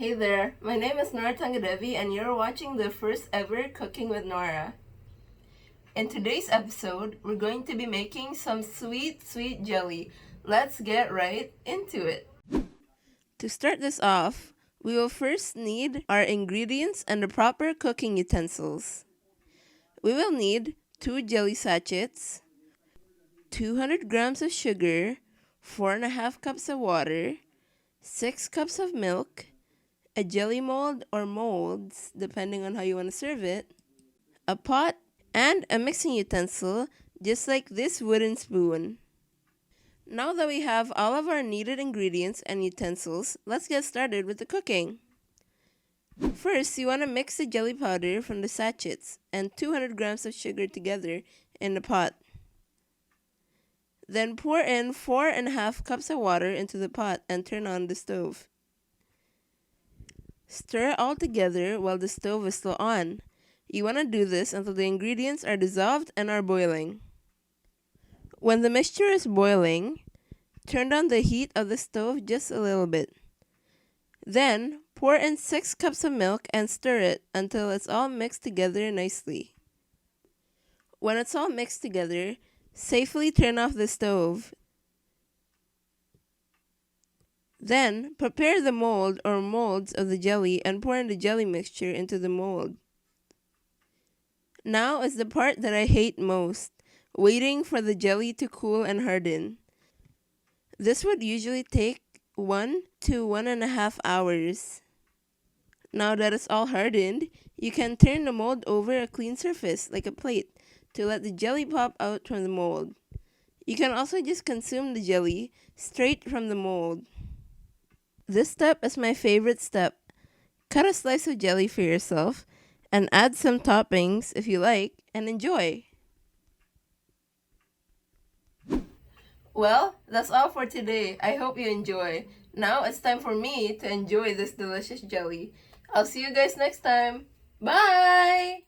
Hey there, my name is Nora and you're watching the first ever Cooking with Nora. In today's episode, we're going to be making some sweet jelly. Let's get right into it. To start this off, we will first need our ingredients and the proper cooking utensils. We will need 2 jelly sachets, 200 grams of sugar, 4.5 cups of water, 6 cups of milk, a jelly mold or molds, depending on how you want to serve it, a pot, and a mixing utensil, just like this wooden spoon. Now that we have all of our needed ingredients and utensils, let's get started with the cooking. First, you want to mix the jelly powder from the sachets and 200 grams of sugar together in the pot. Then pour in 4.5 cups of water into the pot and turn on the stove. Stir it all together while the stove is still on. You want to do this until the ingredients are dissolved and are boiling. When the mixture is boiling, turn down the heat of the stove just a little bit. Then, pour in 6 cups of milk and stir it until it's all mixed together nicely. When it's all mixed together, safely turn off the stove. Then, prepare the mold or molds of the jelly and pour in the jelly mixture into the mold. Now is the part that I hate most, waiting for the jelly to cool and harden. This would usually take 1 to 1.5 hours. Now that it's all hardened, you can turn the mold over a clean surface, like a plate, to let the jelly pop out from the mold. You can also just consume the jelly straight from the mold. This step is my favorite step. Cut a slice of jelly for yourself and add some toppings if you like and enjoy. Well, that's all for today. I hope you enjoy. Now it's time for me to enjoy this delicious jelly. I'll see you guys next time. Bye!